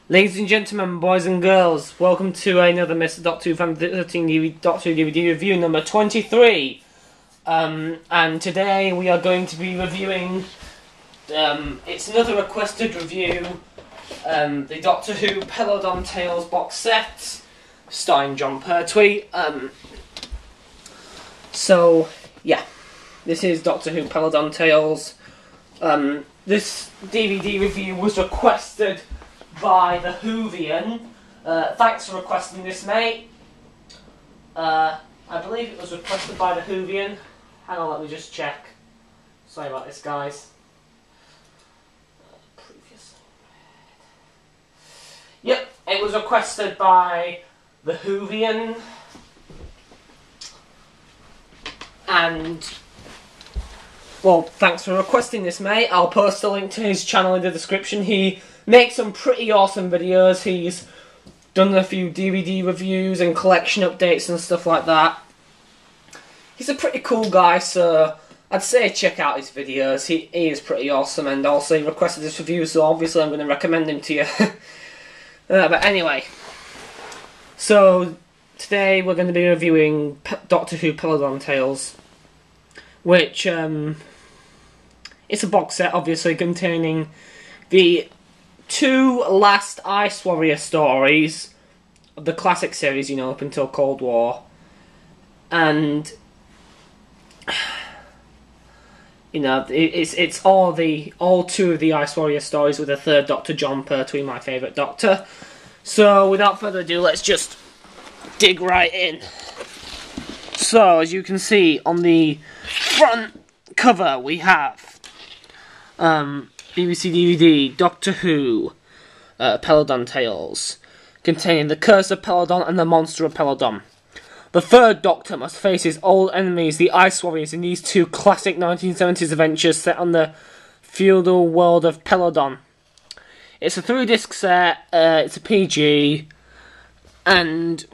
Ladies and gentlemen, boys and girls, welcome to another Mr. Doctor Who Fan 13 Doctor Who DVD review number 23. And today we are going to be reviewing, it's another requested review, the Doctor Who Peladon Tales box set, starring John Pertwee. So, yeah, this is Doctor Who Peladon Tales. This DVD review was requested by the Whovian. Thanks for requesting this, mate. I believe it was requested by the Whovian. Hang on, let me just check. Sorry about this, guys. Previously read. Yep, it was requested by the Whovian. And, well, thanks for requesting this, mate. I'll post a link to his channel in the description. He makes some pretty awesome videos. He's done a few DVD reviews and collection updates and stuff like that. He's a pretty cool guy, so I'd say check out his videos. He is pretty awesome, and also he requested this review, so obviously I'm going to recommend him to you. But anyway, so today we're going to be reviewing Doctor Who Peladon Tales, which it's a box set, obviously, containing the two last Ice Warrior stories of the classic series, you know, up until Cold War. And, you know, it's all two of the Ice Warrior stories with the third Doctor, John Pertwee, my favourite Doctor. So, without further ado, let's just dig right in. So, as you can see, on the front cover we have BBC DVD Doctor Who Peladon Tales, containing the Curse of Peladon and the Monster of Peladon. The third Doctor must face his old enemies, the Ice Warriors, in these two classic 1970s adventures set on the feudal world of Peladon. It's a 3-disc set, it's a PG, and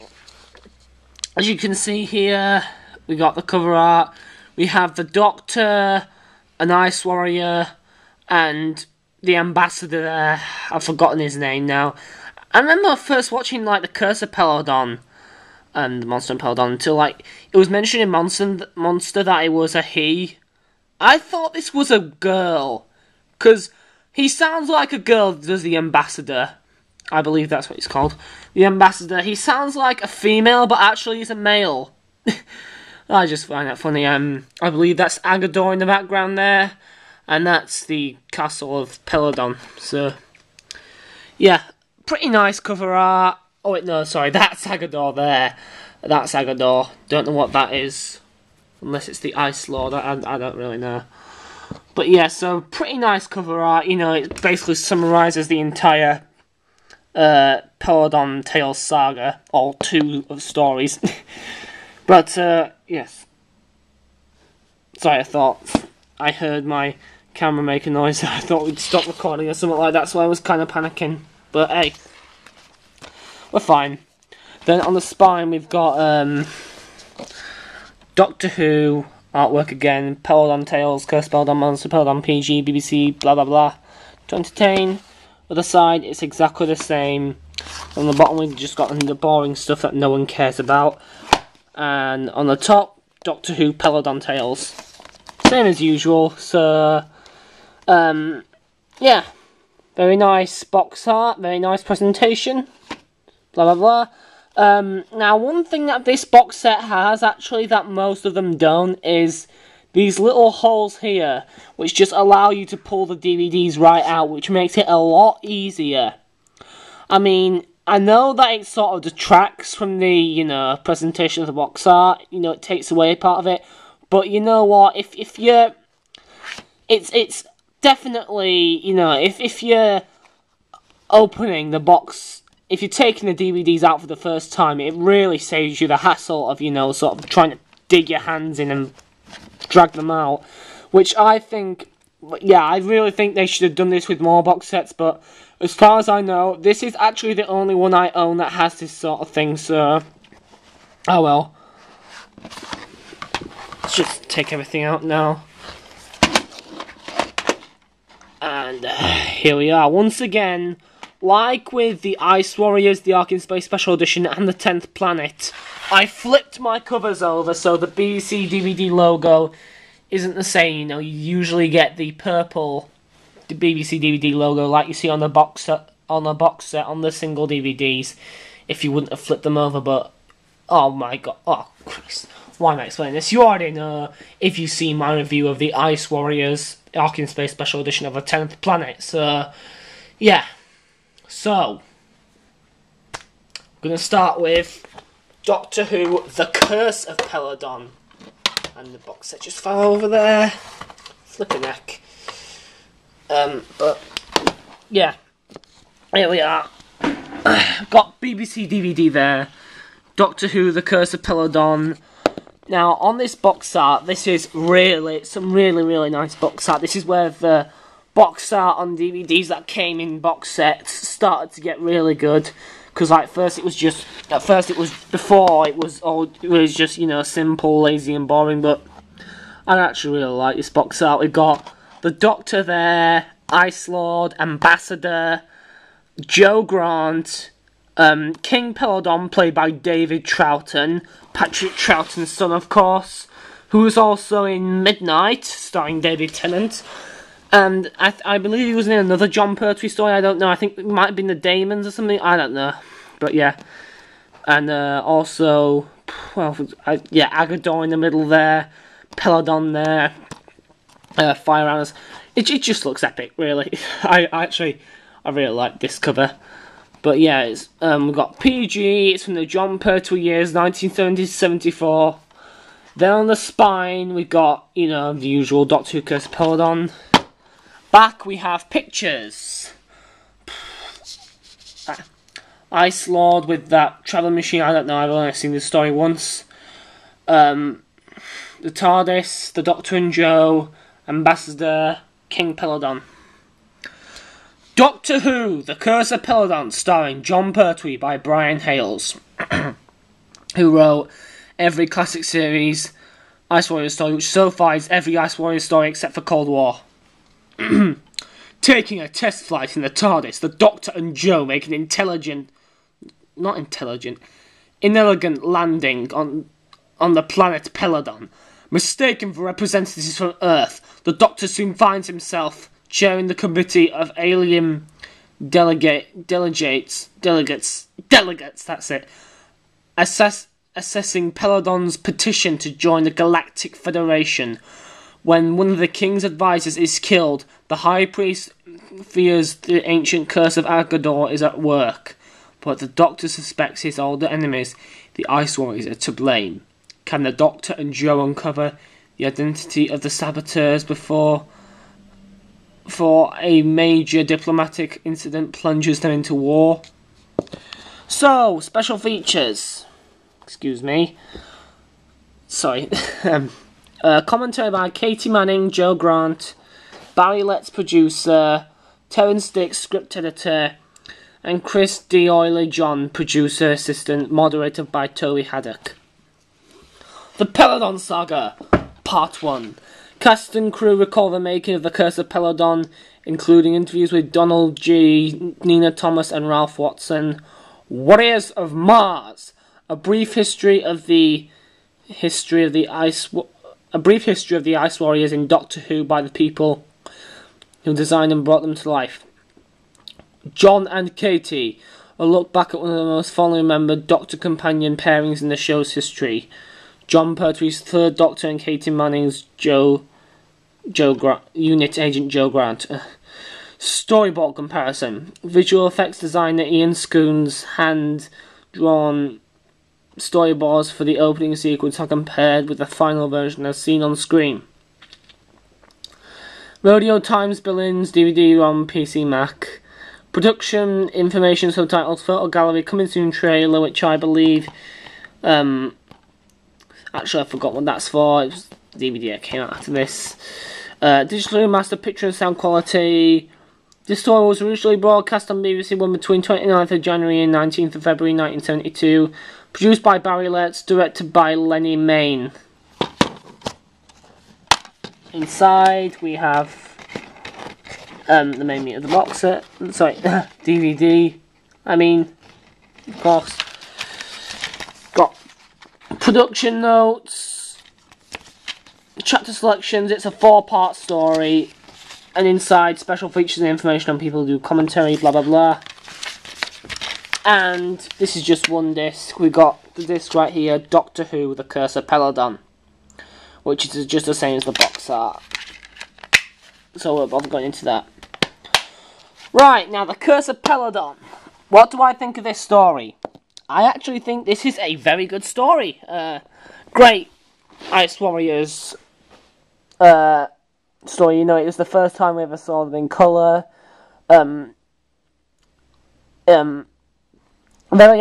as you can see here, we got the cover art. We have the Doctor, an Ice Warrior, and the ambassador there. I've forgotten his name now. I remember first watching, like, the Curse of Peladon and the Monster of Peladon until, like, it was mentioned in Monster that it was a he. I thought this was a girl, because he sounds like a girl, does the ambassador. I believe that's what he's called. The ambassador. He sounds like a female, but actually he's a male. I just find that funny. I believe that's Aggedor in the background there. And that's the castle of Peladon. So, yeah, pretty nice cover art. Oh wait, no, sorry, that's Aggedor there. That's Aggedor. Don't know what that is, unless it's the Ice Lord. I don't really know. But yeah, so pretty nice cover art. You know, it basically summarises the entire Peladon Tales saga, all two of stories. But yes. Sorry, I thought I heard my camera make a noise. I thought we'd stop recording or something like that, so I was kind of panicking. But hey, we're fine. Then on the spine we've got Doctor Who artwork again, Peladon Tales, Curse of Peladon, Monster of Peladon, PG, BBC, blah blah blah, to entertain. Other side, it's exactly the same. On the bottom we've just got the boring stuff that no one cares about. And on the top, Doctor Who Peladon Tales. Same as usual, so yeah, very nice box art, very nice presentation, blah blah blah. Now one thing that this box set has, actually, that most of them don't, is these little holes here, which just allow you to pull the DVDs right out, which makes it a lot easier. I mean, I know that it sort of detracts from the, you know, presentation of the box art, you know, it takes away part of it, but you know what, if you're, it's definitely, you know, if you're opening the box, if you're taking the DVDs out for the first time, it really saves you the hassle of, you know, sort of trying to dig your hands in and drag them out, which I think, yeah, I really think they should have done this with more box sets, but as far as I know, this is actually the only one I own that has this sort of thing, so, oh well. Let's just take everything out now. And here we are, once again, like with the Ice Warriors, the Ark in Space Special Edition, and the 10th Planet, I flipped my covers over so the BBC DVD logo isn't the same. You know, you usually get the purple BBC DVD logo like you see on the box set on the single DVDs if you wouldn't have flipped them over, but oh my god, oh Christ, why am I explaining this? You already know if you've seen my review of the Ice Warriors Ark in Space Special Edition of the 10th Planet, so yeah. So, I'm going to start with Doctor Who, The Curse of Peladon. And the box set just fell over there. Flipping heck. But, yeah. Here we are. Got BBC DVD there. Doctor Who, The Curse of Peladon. Now, on this box art, this is some really nice box art. This is where the box art on DVDs that came in box sets started to get really good, because like it was just you know, simple, lazy and boring, but I actually really like this box art. We've got the Doctor there, Ice Lord, Ambassador, Joe Grant, King Peladon played by David Troughton, Patrick Troughton's son of course, who was also in Midnight starring David Tennant. And I believe he was in another John Pertwee story, I don't know, I think it might have been the Damons or something, I don't know. But yeah. And also, well, yeah, Aggedor in the middle there, Peladon there, Fire Runners. It just looks epic, really. I really like this cover. But yeah, it's, we've got PG, it's from the John Pertwee years, 1970-74. Then on the spine, we've got, you know, the usual Doctor Who Curse of Peladon. Back we have pictures. Ice Lord with that travel machine, I don't know, I've only seen this story once. The TARDIS, the Doctor and Joe, Ambassador, King Peladon. Doctor Who, The Curse of Peladon, starring John Pertwee by Brian Hales, who wrote every classic series Ice Warrior story, which so far is every Ice Warrior story except for Cold War. Taking a test flight in the TARDIS, the Doctor and Joe make an inelegant landing on the planet Peladon. Mistaken for representatives from Earth, the Doctor soon finds himself chairing the committee of alien delegates, that's it, assessing Peladon's petition to join the Galactic Federation. When one of the king's advisors is killed, the High Priest fears the ancient Curse of Aggedor is at work, but the Doctor suspects his older enemies, the Ice Warriors, are to blame. Can the Doctor and Joe uncover the identity of the saboteurs before a major diplomatic incident plunges them into war? So, special features. Excuse me. Sorry. Commentary by Katie Manning, Joe Grant, Barry Letts producer, Terence Dix script editor, and Chris D'Oyly John producer assistant, moderated by Toby Haddock. The Peladon Saga, Part 1. Cast and crew recall the making of The Curse of Peladon, including interviews with Donald G., Nina Thomas and Ralph Watson. Warriors of Mars, a brief history of the Ice Warriors in Doctor Who by the people who designed and brought them to life. John and Katie, a look back at one of the most fondly remembered Doctor-companion pairings in the show's history. John Pertwee's third Doctor and Katie Manning's Unit Agent Joe Grant. Storyboard comparison. Visual effects designer Ian Schoon's hand-drawn storyboards for the opening sequence are compared with the final version as seen on screen. Radio Times Billings, DVD-ROM, PC, Mac. Production, information, subtitles, photo gallery, coming soon trailer, which I believe... actually, I forgot what that's for. It was DVD that came out after this. Digital remastered picture and sound quality. This story was originally broadcast on BBC One between 29th of January and 19th of February 1972. Produced by Barry Letts, directed by Lenny Main. Inside we have the main meat of the box set. Sorry, DVD. I mean, of course. Got production notes, chapter selections. It's a 4-part story, and inside special features and information on people who do commentary, blah blah blah. And this is just one disc. We got the disc right here, Doctor Who: The Curse of Peladon, which is just the same as the box art. So we'll bother going into that. Right, now the Curse of Peladon. What do I think of this story? I actually think this is a very good story. Great Ice Warriors story. You know, it was the first time we ever saw them in colour. Very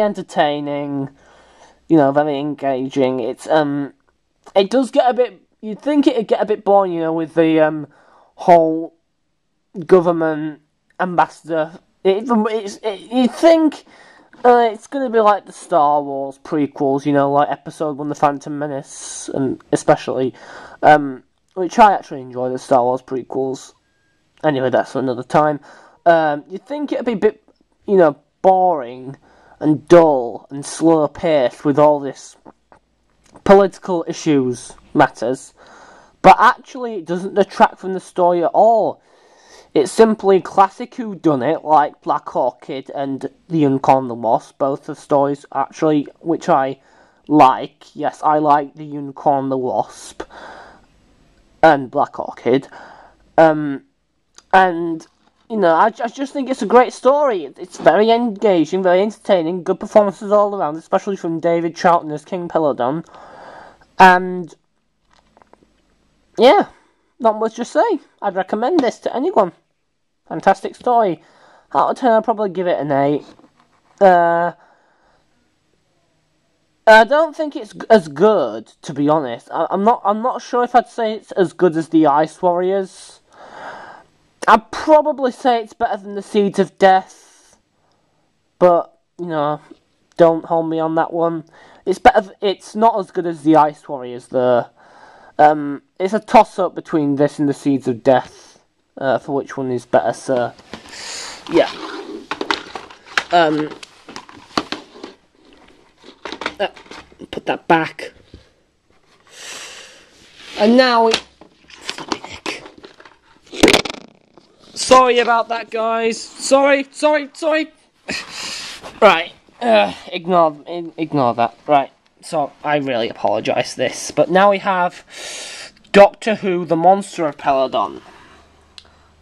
entertaining. You know, very engaging. It's it does get a bit. You'd think it'd get a bit boring, you know, with the whole government ambassador. You'd think it's going to be like the Star Wars prequels, you know, like Episode 1, The Phantom Menace, and especially, which I actually enjoy, the Star Wars prequels. Anyway, that's for another time. You'd think it'd be a bit, you know, boring and dull and slow-paced with all this political matters, but actually it doesn't detract from the story at all. It's simply classic whodunit, like Black Orchid and The Unicorn and the Wasp, both the stories actually, which I like. Yes, I like The Unicorn and the Wasp and Black Orchid. And, you know, I just think it's a great story. It's very engaging, very entertaining, good performances all around, especially from David Troughton as King Peladon. And, yeah, not much to say. I'd recommend this to anyone. Fantastic story. Out of 10, I'd probably give it an 8. I don't think it's as good, to be honest. I'm not sure if I'd say it's as good as the Ice Warriors. I'd probably say it's better than the Seeds of Death, but you know, don't hold me on that one. It's better. It's not as good as the Ice Warriors, though. It's a toss-up between this and the Seeds of Death, for which one is better, so yeah. Put that back. And now we... Sorry about that, guys. Sorry. Right. Ignore that. Right. So, I really apologise for this. But now we have Doctor Who, the Monster of Peladon.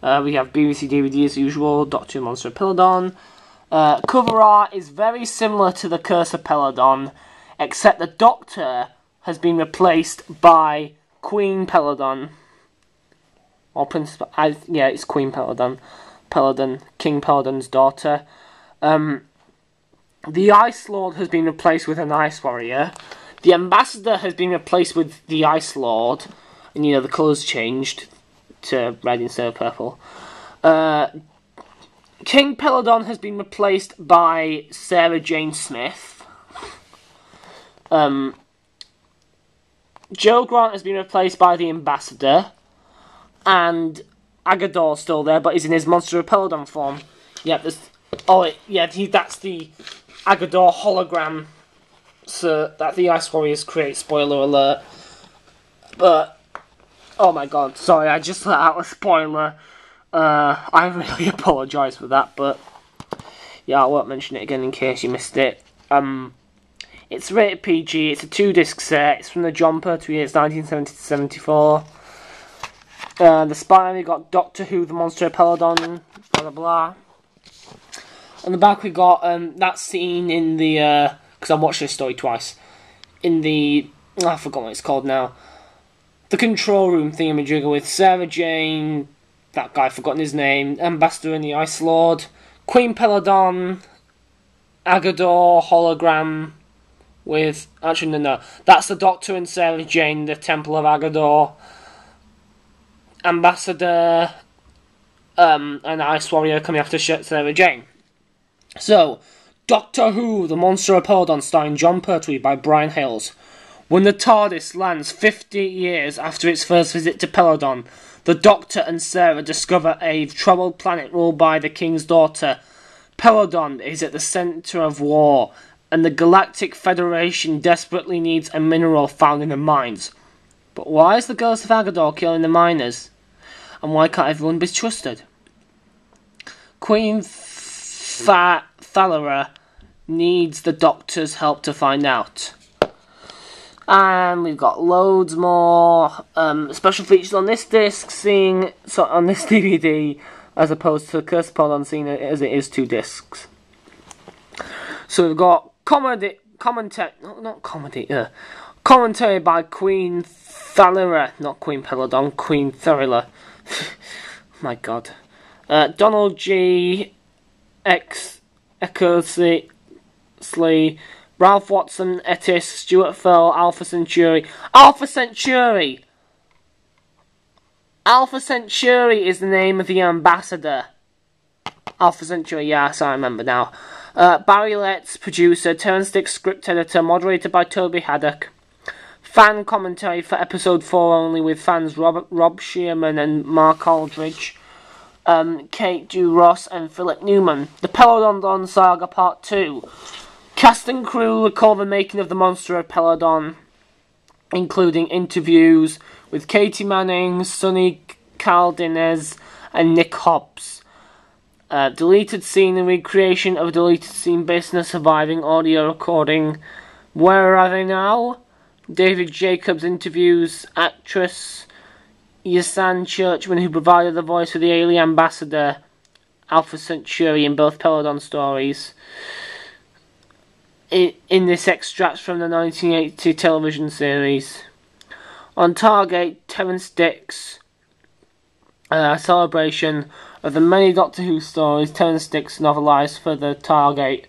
We have BBC DVD as usual, Doctor Who, Monster of Peladon. Cover art is very similar to the Curse of Peladon, except the Doctor has been replaced by Queen Peladon. Or Princess... yeah, it's Queen Peladon. King Peladon's daughter. The Ice Lord has been replaced with an Ice Warrior. The Ambassador has been replaced with the Ice Lord. And, you know, the colours changed to red instead of purple. King Peladon has been replaced by Sarah Jane Smith. Joe Grant has been replaced by the Ambassador. And Aggedor's still there, but he's in his Monster of Peladon form. Yeah, that's the Aggedor hologram, so that the Ice Warriors create. Spoiler alert. But oh my god, sorry, I just let out a spoiler. I really apologise for that, but yeah, I won't mention it again in case you missed it. It's rated PG. It's a 2-disc set. It's from the jumper to years 1970 to 74. The spine, we got Doctor Who, the Monster of Peladon, blah blah blah. On the back we got that scene in the, because I watched this story twice, in the, I forgot what it's called now, the control room thingamajigger with Sarah Jane, that guy, forgotten his name, Ambassador and the Ice Lord, Queen Peladon, Aggedor hologram with, actually no, that's the Doctor and Sarah Jane, the Temple of Aggedor, Ambassador, and Ice Warrior coming after Sarah Jane. So, Doctor Who, the Monster of Peladon, starring John Pertwee by Brian Hales. When the TARDIS lands 50 years after its first visit to Peladon, the Doctor and Sarah discover a troubled planet ruled by the King's daughter. Peladon is at the centre of war, and the Galactic Federation desperately needs a mineral found in the mines. But why is the Curse of Aggedor killing the miners? And why can't everyone be trusted? Queen Thalira needs the Doctor's help to find out. And we've got loads more special features on this disc, on this DVD, as opposed to Curse of Peladon, seeing it as it is 2 discs. So we've got commentary by Queen Thalira, not Queen Peladon, Queen Thalira. My God. Donald G. Eckersley, Ralph Watson, Etis, Stuart Fell, Alpha Centauri. Alpha Centauri! Alpha Centauri is the name of the ambassador. Alpha Centauri, yes, I remember now. Barry Letts, producer, Turnstick script editor, moderated by Toby Haddock. Fan commentary for episode 4 only, with fans Rob Shearman and Mark Aldridge. Kate Duross and Philip Newman. The Peladon Saga Part 2. Cast and crew recall the making of the Monster of Peladon, including interviews with Katie Manning, Sonny Caldinez, and Nick Hobbs. Deleted scene and recreation of a deleted scene based on a surviving audio recording. Where are they now? David Jacobs interviews actress Yasan Churchman, who provided the voice for the alien ambassador Alpha Centauri in both Peladon stories. In this extracts from the 1980 television series. On Target, Terrance Dicks, a celebration of the many Doctor Who stories Terrance Dicks novelised for the Target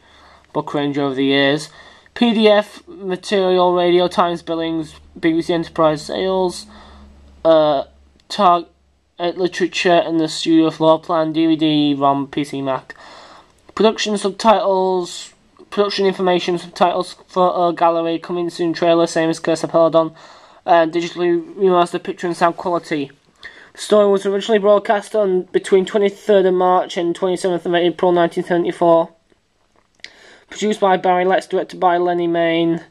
book range over the years. PDF material, Radio Times billings, BBC Enterprise sales, literature and the studio floor plan, DVD, ROM, PC, Mac. Production subtitles, production information, subtitles, photo gallery, coming soon trailer, same as Curse of Peladon, digitally remastered picture and sound quality. The story was originally broadcast on between 23rd of March and 27th of April 1974. Produced by Barry Letts, directed by Lenny Main,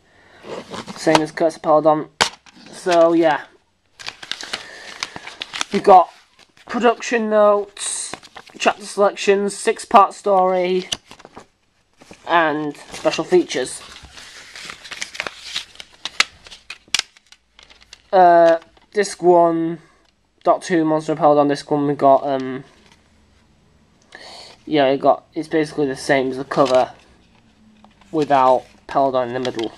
same as Curse of Peladon. So yeah, we've got production notes, chapter selections, 6-part story, and special features. Disc 1, Doctor Who, Monster of Peladon. Disc 1, we got it's basically the same as the cover, without Peladon in the middle.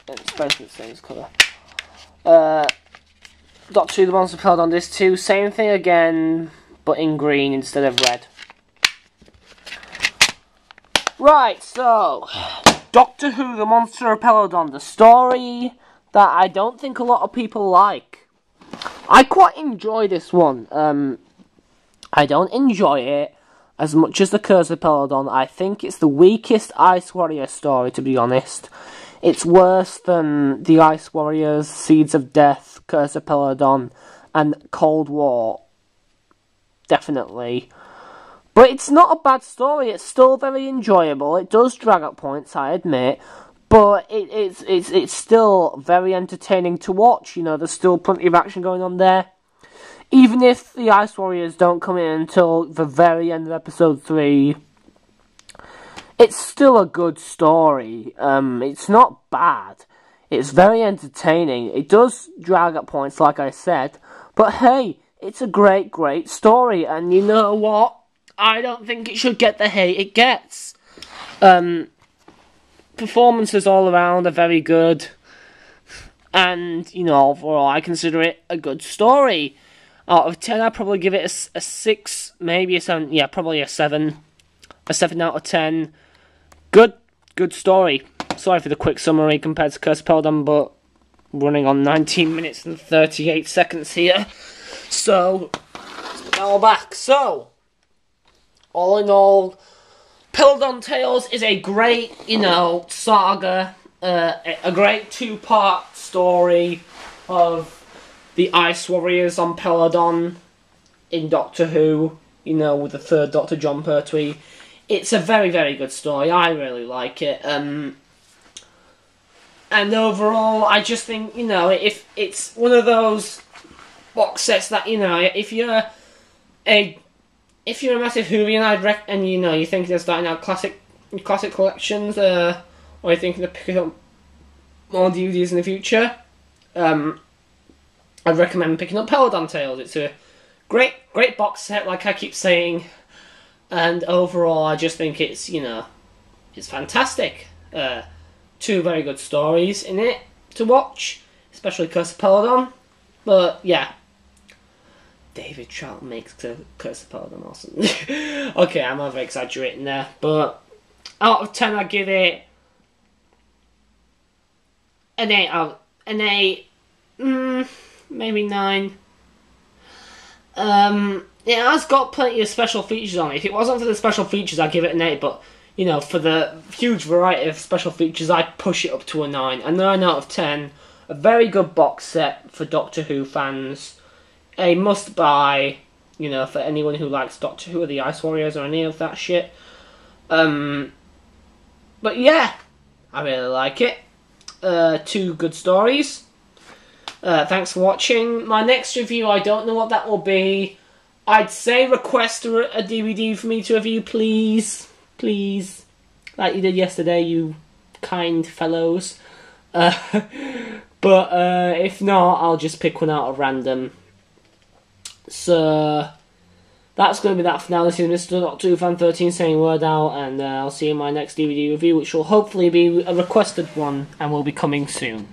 It's basically the same as cover. Doctor Who, the Monster of Peladon, Disc 2, same thing again, but in green instead of red. Right, so, Doctor Who, the Monster of Peladon, the story that I don't think a lot of people like. I quite enjoy this one. I don't enjoy it as much as the Curse of Peladon. I think it's the weakest Ice Warrior story, to be honest. It's worse than the Ice Warriors, Seeds of Death, Curse of Peladon, and Cold War. Definitely. But it's not a bad story. It's still very enjoyable. It does drag at points, I admit. But it's still very entertaining to watch. You know, there's still plenty of action going on there. Even if the Ice Warriors don't come in until the very end of episode 3, it's still a good story. It's not bad. It's very entertaining. It does drag at points, like I said. But hey, it's a great, great story. And you know what? I don't think it should get the hate it gets. Performances all around are very good. And, you know, overall, I consider it a good story. Out of 10, I'd probably give it a 6, maybe a 7. Yeah, probably a 7. A 7 out of 10. Good story. Sorry for the quick summary compared to Curse of Peladon, but running on 19 minutes and 38 seconds here. So, now we're back. So, all in all, Peladon Tales is a great, saga. a great 2-part story of the Ice Warriors on Peladon in Doctor Who, you know, with the 3rd Doctor, John Pertwee. It's a very, very good story. I really like it. And overall, I just think, you know, if it's one of those box sets that, you know, if you're a massive Whovian, and you know, you think they're starting out classic collections, or you're thinking of picking up more DVDs in the future, I'd recommend picking up Peladon Tales. It's a great box set, like I keep saying, and overall, I just think it's, you know, it's fantastic. 2 very good stories in it to watch, especially Curse of Peladon. But yeah, David Trout makes Curse of Peladon awesome. Okay, I'm over exaggerating there, but out of 10, I give it an 8. Maybe 9. It has got plenty of special features on it. If it wasn't for the special features, I'd give it an 8, but, you know, for the huge variety of special features, I'd push it up to a 9. A 9 out of 10. A very good box set for Doctor Who fans. A must-buy, you know, for anyone who likes Doctor Who or the Ice Warriors or any of that shit. But yeah, I really like it. 2 good stories. Thanks for watching. My next review, I don't know what that will be. I'd say request a DVD for me to review, please. Please. Like you did yesterday, you kind fellows. But if not, I'll just pick one out at random. So that's going to be that for now. This is Mr. Doctor Who Fan 13 saying word out, and I'll see you in my next DVD review, which will hopefully be a requested one and will be coming soon.